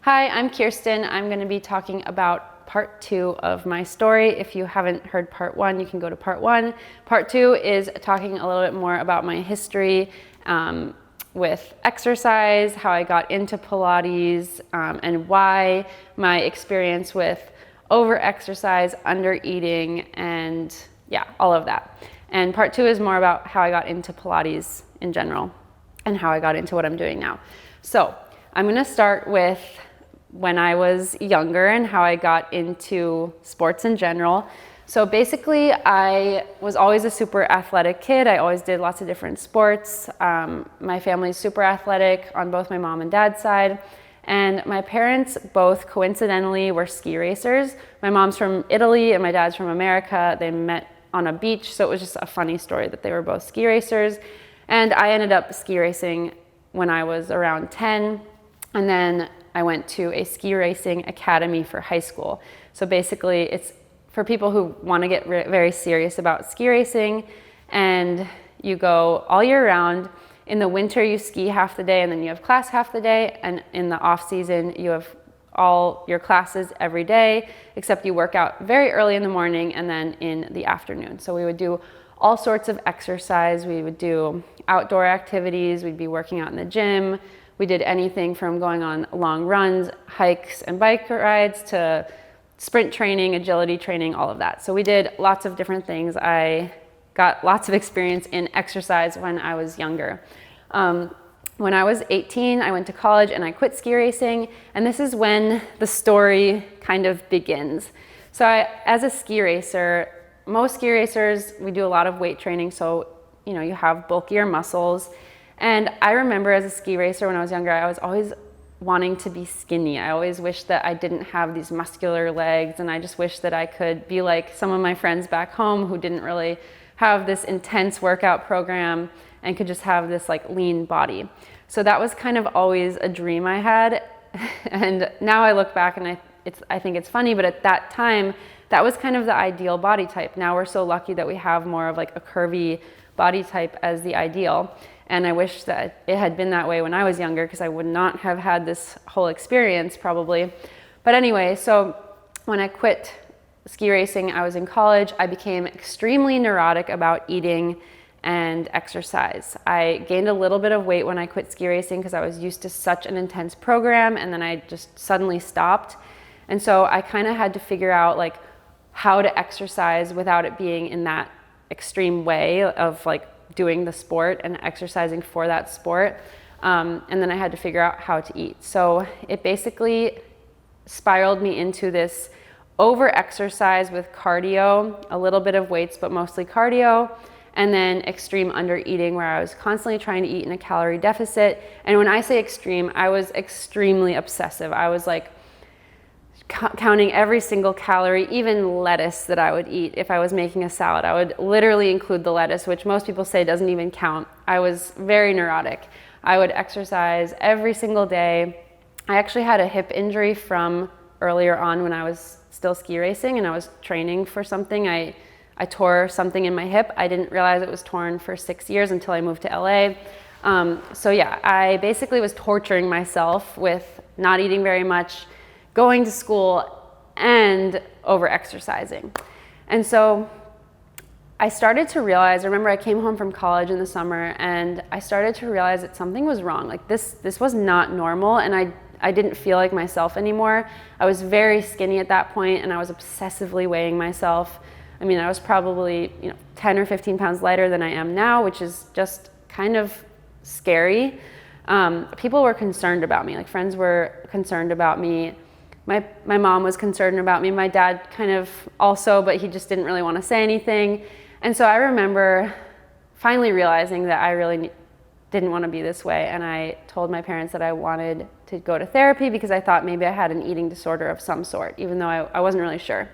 Hi, I'm Kirsten. I'm going to be talking about part 2 of my story. If you haven't heard part 1, you can go to part 1. Part 2 is talking a little bit more about my history with exercise, how I got into Pilates, and why my experience with over-exercise, under-eating, and yeah, all of that. And part 2 is more about how I got into Pilates in general and how I got into what I'm doing now. So I'm going to start with when I was younger and how I got into sports in general. So basically, I was always a super athletic kid. I always did lots of different sports. My family's super athletic on both my mom and dad's side. And my parents both coincidentally were ski racers. My mom's from Italy and my dad's from America. They met on a beach, so it was just a funny story that they were both ski racers. And I ended up ski racing when I was around 10. And then I went to a ski racing academy for high school. So basically it's for people who want to get very serious about ski racing, and you go all year round. In the winter you ski half the day and then you have class half the day, and in the off season you have all your classes every day, except you work out very early in the morning and then in the afternoon. So we would do all sorts of exercise. We would do outdoor activities. We'd be working out in the gym. We did anything from going on long runs, hikes, and bike rides to sprint training, agility training, all of that. So we did lots of different things. I got lots of experience in exercise when I was younger. When I was 18, I went to college and I quit ski racing, and this is when the story kind of begins. So as a ski racer, most ski racers, we do a lot of weight training, so you have bulkier muscles. And I remember as a ski racer when I was younger, I was always wanting to be skinny. I always wished that I didn't have these muscular legs, and I just wished that I could be like some of my friends back home who didn't really have this intense workout program and could just have this like lean body. So that was kind of always a dream I had. And now I look back and I think it's funny, but at that time, that was kind of the ideal body type. Now we're so lucky that we have more of like a curvy body type as the ideal. And I wish that it had been that way when I was younger, because I would not have had this whole experience probably. But anyway, so when I quit ski racing, I was in college. I became extremely neurotic about eating and exercise. I gained a little bit of weight when I quit ski racing because I was used to such an intense program, and then I just suddenly stopped. And so I kind of had to figure out like how to exercise without it being in that extreme way of like doing the sport and exercising for that sport. And then I had to figure out how to eat. So it basically spiraled me into this over-exercise with cardio, a little bit of weights, but mostly cardio, and then extreme under-eating where I was constantly trying to eat in a calorie deficit. And when I say extreme, I was extremely obsessive. I was like counting every single calorie, even lettuce that I would eat. If I was making a salad, I would literally include the lettuce, which most people say doesn't even count. I was very neurotic. I would exercise every single day. I actually had a hip injury from earlier on when I was still ski racing and I was training for something. I tore something in my hip. I didn't realize it was torn for 6 years until I moved to LA. So yeah, I basically was torturing myself with not eating very much, going to school, and over-exercising. And so I started to realize, I remember I came home from college in the summer and I started to realize that something was wrong. Like this was not normal, and I didn't feel like myself anymore. I was very skinny at that point and I was obsessively weighing myself. I mean, I was probably 10 or 15 pounds lighter than I am now, which is just kind of scary. People were concerned about me, like friends were concerned about me. My mom was concerned about me. My dad kind of also, but he just didn't really want to say anything. And so I remember finally realizing that I really didn't want to be this way. And I told my parents that I wanted to go to therapy because I thought maybe I had an eating disorder of some sort, even though I wasn't really sure.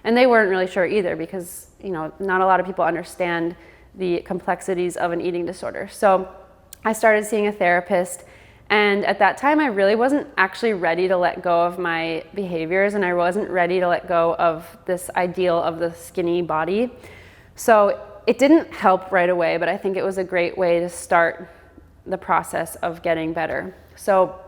And they weren't really sure either because, not a lot of people understand the complexities of an eating disorder. So I started seeing a therapist. And at that time, I really wasn't actually ready to let go of my behaviors, and I wasn't ready to let go of this ideal of the skinny body. So it didn't help right away, but I think it was a great way to start the process of getting better. So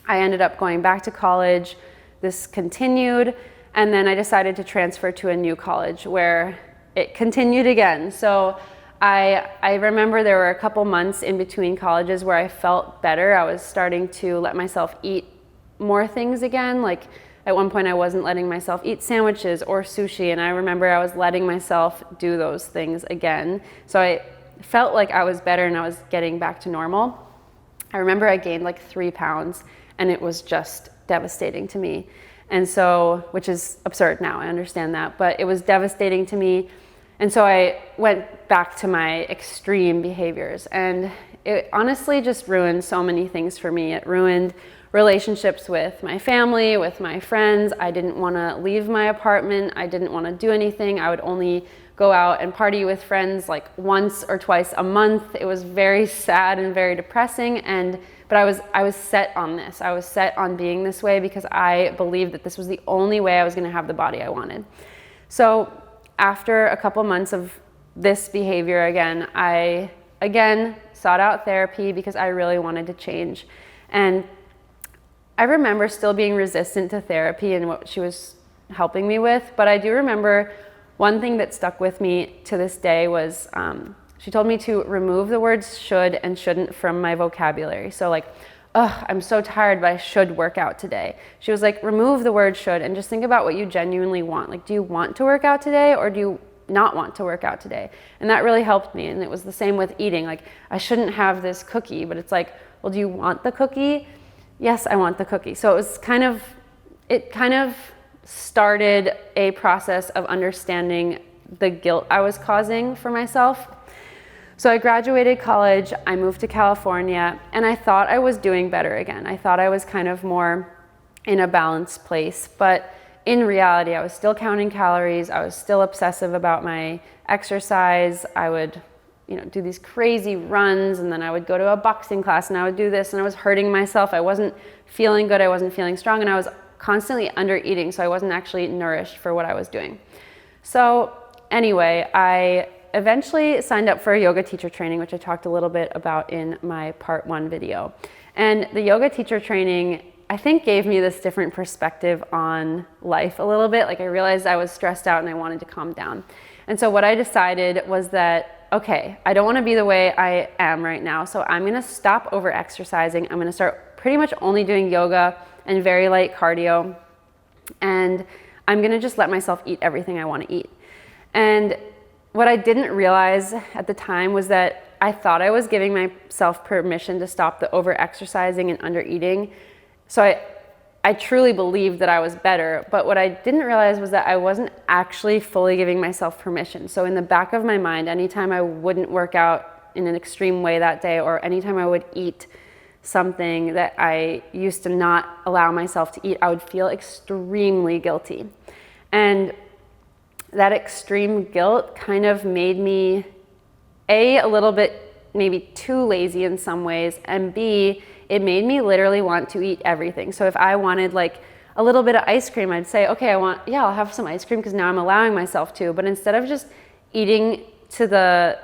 I ended up going back to college. This continued, and then I decided to transfer to a new college where it continued again. So I remember there were a couple months in between colleges where I felt better. I was starting to let myself eat more things again. Like at one point I wasn't letting myself eat sandwiches or sushi, and I remember I was letting myself do those things again. So I felt like I was better and I was getting back to normal. I remember I gained like 3 pounds, and it was just devastating to me. And so, which is absurd now, I understand that, but it was devastating to me. And so I went back to my extreme behaviors, and it honestly just ruined so many things for me. It ruined relationships with my family, with my friends. I didn't want to leave my apartment. I didn't want to do anything. I would only go out and party with friends like once or twice a month. It was very sad and very depressing, but I was set on this. I was set on being this way because I believed that this was the only way I was going to have the body I wanted. So after a couple months of this behavior again, I again sought out therapy because I really wanted to change. And I remember still being resistant to therapy and what she was helping me with, but I do remember one thing that stuck with me to this day was she told me to remove the words should and shouldn't from my vocabulary. So like, oh, I'm so tired, but I should work out today. She was like, remove the word should and just think about what you genuinely want. Like, do you want to work out today, or do you not want to work out today? And that really helped me. And it was the same with eating. Like, I shouldn't have this cookie, but it's like, well, do you want the cookie? Yes, I want the cookie. So it kind of started a process of understanding the guilt I was causing for myself. So I graduated college, I moved to California, and I thought I was doing better again. I thought I was kind of more in a balanced place, but in reality, I was still counting calories. I was still obsessive about my exercise. I would, do these crazy runs, and then I would go to a boxing class and I would do this, and I was hurting myself. I wasn't feeling good. I wasn't feeling strong, and I was constantly under eating, so I wasn't actually nourished for what I was doing. So anyway, I eventually signed up for a yoga teacher training, which I talked a little bit about in my part 1 video. And the yoga teacher training, I think, gave me this different perspective on life a little bit. Like, I realized I was stressed out and I wanted to calm down. And so what I decided was that, okay, I don't want to be the way I am right now, so I'm going to stop over exercising. I'm going to start pretty much only doing yoga and very light cardio, and I'm going to just let myself eat everything I want to eat. And what I didn't realize at the time was that I thought I was giving myself permission to stop the over-exercising and under-eating. So I truly believed that I was better, but what I didn't realize was that I wasn't actually fully giving myself permission. So in the back of my mind, anytime I wouldn't work out in an extreme way that day, or anytime I would eat something that I used to not allow myself to eat, I would feel extremely guilty. And that extreme guilt kind of made me, A, little bit maybe too lazy in some ways, and B, it made me literally want to eat everything. So if I wanted like a little bit of ice cream, I'd say, okay, I'll have some ice cream because now I'm allowing myself to. But instead of just eating to the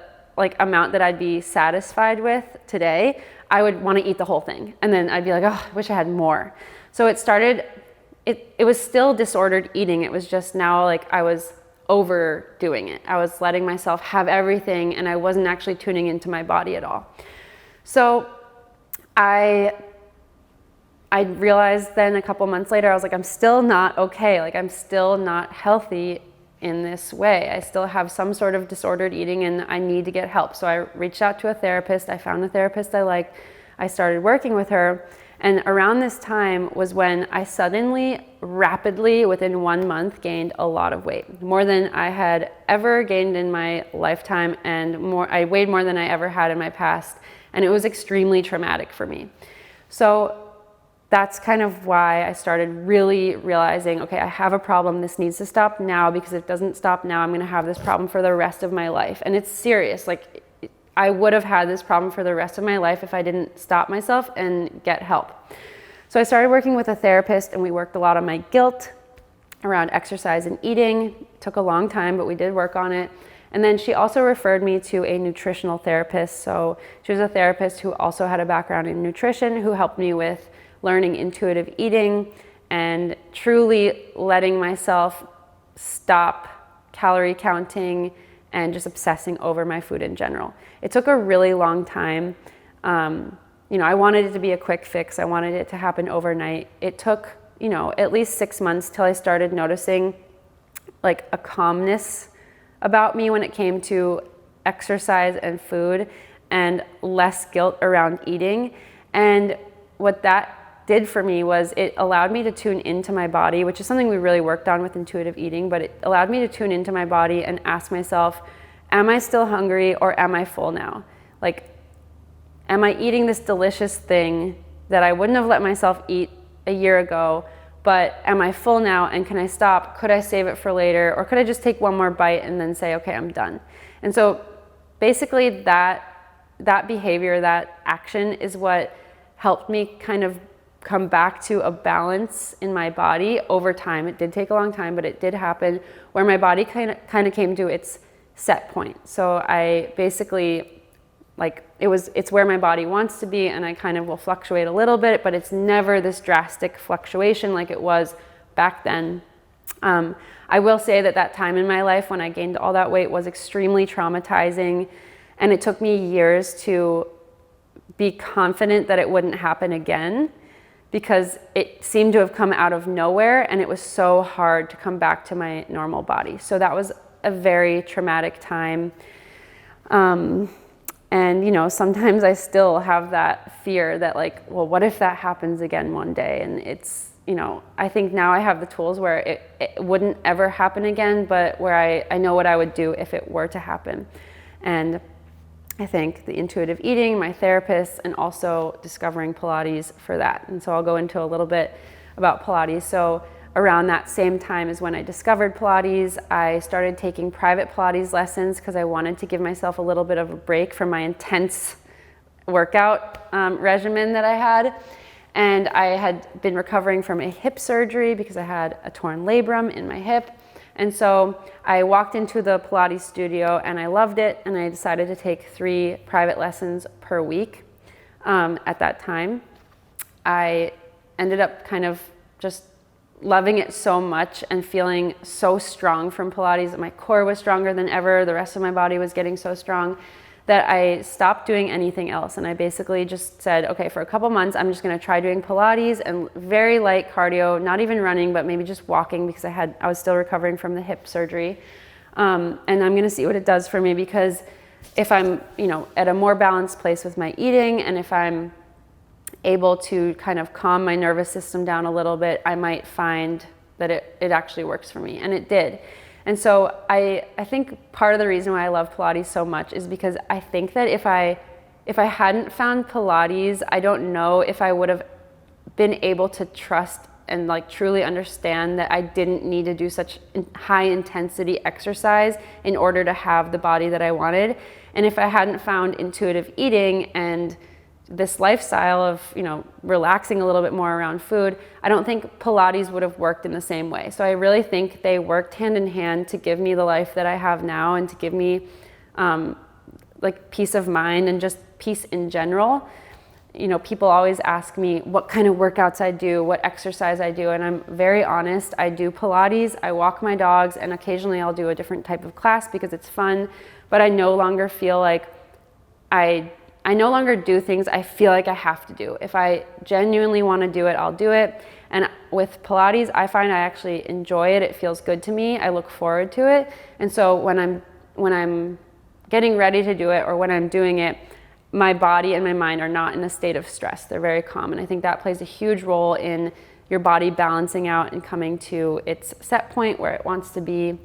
amount that I'd be satisfied with today, I would want to eat the whole thing. And then I'd be like, oh, I wish I had more. So it was still disordered eating. It was just now like I was overdoing it. I was letting myself have everything, and I wasn't actually tuning into my body at all. So I realized then a couple months later, I was like, I'm still not okay. Like, I'm still not healthy in this way. I still have some sort of disordered eating, and I need to get help. So I reached out to a therapist. I found a therapist I liked. I started working with her. And around this time was when I suddenly, rapidly, within 1 month, gained a lot of weight. More than I had ever gained in my lifetime, and I weighed more than I ever had in my past. And it was extremely traumatic for me. So that's kind of why I started really realizing, okay, I have a problem. This needs to stop now, because if it doesn't stop now, I'm going to have this problem for the rest of my life. And it's serious. Like, I would have had this problem for the rest of my life if I didn't stop myself and get help. So I started working with a therapist, and we worked a lot on my guilt around exercise and eating. It took a long time, but we did work on it. And then she also referred me to a nutritional therapist. So she was a therapist who also had a background in nutrition, who helped me with learning intuitive eating and truly letting myself stop calorie counting and just obsessing over my food in general. It took a really long time. I wanted it to be a quick fix. I wanted it to happen overnight. It took, at least 6 months till I started noticing like a calmness about me when it came to exercise and food and less guilt around eating. And what that did for me was it allowed me to tune into my body, which is something we really worked on with intuitive eating, but it allowed me to tune into my body and ask myself, am I still hungry or am I full now? Like, am I eating this delicious thing that I wouldn't have let myself eat a year ago, but am I full now and can I stop? Could I save it for later? Or could I just take one more bite and then say, okay, I'm done? And so basically that behavior, that action is what helped me kind of come back to a balance in my body over time. It did take a long time, but it did happen where my body kind of came to its set point. So I basically, it's where my body wants to be, and I kind of will fluctuate a little bit, but it's never this drastic fluctuation like it was back then. I will say that time in my life when I gained all that weight was extremely traumatizing, and it took me years to be confident that it wouldn't happen again, because it seemed to have come out of nowhere, and it was so hard to come back to my normal body. So that was a very traumatic time. And sometimes I still have that fear that well, what if that happens again one day? And it's, I think now I have the tools where it wouldn't ever happen again, but where I know what I would do if it were to happen. And I thank the intuitive eating, my therapist, and also discovering Pilates for that. And so I'll go into a little bit about Pilates. So around that same time as when I discovered Pilates, I started taking private Pilates lessons because I wanted to give myself a little bit of a break from my intense workout regimen that I had. And I had been recovering from a hip surgery because I had a torn labrum in my hip. And so I walked into the Pilates studio and I loved it, and I decided to take 3 private lessons per week. At that time, I ended up kind of just loving it so much and feeling so strong from Pilates that my core was stronger than ever. The rest of my body was getting so strong that I stopped doing anything else. And I basically just said, okay, for a couple months, I'm just gonna try doing Pilates and very light cardio, not even running, but maybe just walking, because I was still recovering from the hip surgery. And I'm gonna see what it does for me, because if I'm, at a more balanced place with my eating, and if I'm able to kind of calm my nervous system down a little bit, I might find that it actually works for me. And it did. And so I think part of the reason why I love Pilates so much is because I think that if I hadn't found Pilates, I don't know if I would have been able to trust and truly understand that I didn't need to do such high intensity exercise in order to have the body that I wanted. And if I hadn't found intuitive eating and this lifestyle of, relaxing a little bit more around food, I don't think Pilates would have worked in the same way. So I really think they worked hand in hand to give me the life that I have now, and to give me peace of mind and just peace in general. People always ask me what kind of workouts I do, what exercise I do, and I'm very honest. I do Pilates, I walk my dogs, and occasionally I'll do a different type of class because it's fun, but I no longer feel like I no longer do things I feel like I have to do. If I genuinely want to do it, I'll do it. And with Pilates, I find I actually enjoy it. It feels good to me. I look forward to it. And so when I'm getting ready to do it, or when I'm doing it, my body and my mind are not in a state of stress. They're very calm. And I think that plays a huge role in your body balancing out and coming to its set point where it wants to be.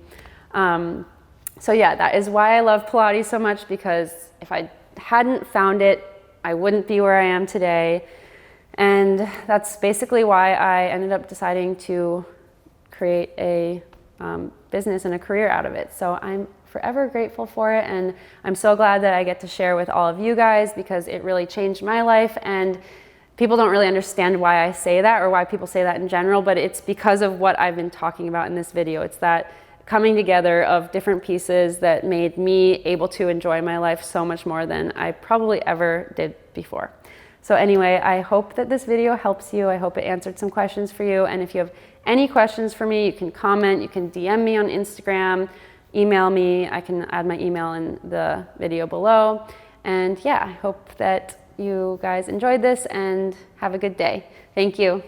So yeah, that is why I love Pilates so much, because if I hadn't found it, I wouldn't be where I am today. And that's basically why I ended up deciding to create a business and a career out of it. So I'm forever grateful for it, and I'm so glad that I get to share with all of you guys, because it really changed my life. And people don't really understand why I say that, or why people say that in general, but it's because of what I've been talking about in this video. It's that coming together of different pieces that made me able to enjoy my life so much more than I probably ever did before. So anyway, I hope that this video helps you. I hope it answered some questions for you. And if you have any questions for me, you can comment, you can DM me on Instagram, email me. I can add my email in the video below. And yeah, I hope that you guys enjoyed this and have a good day. Thank you.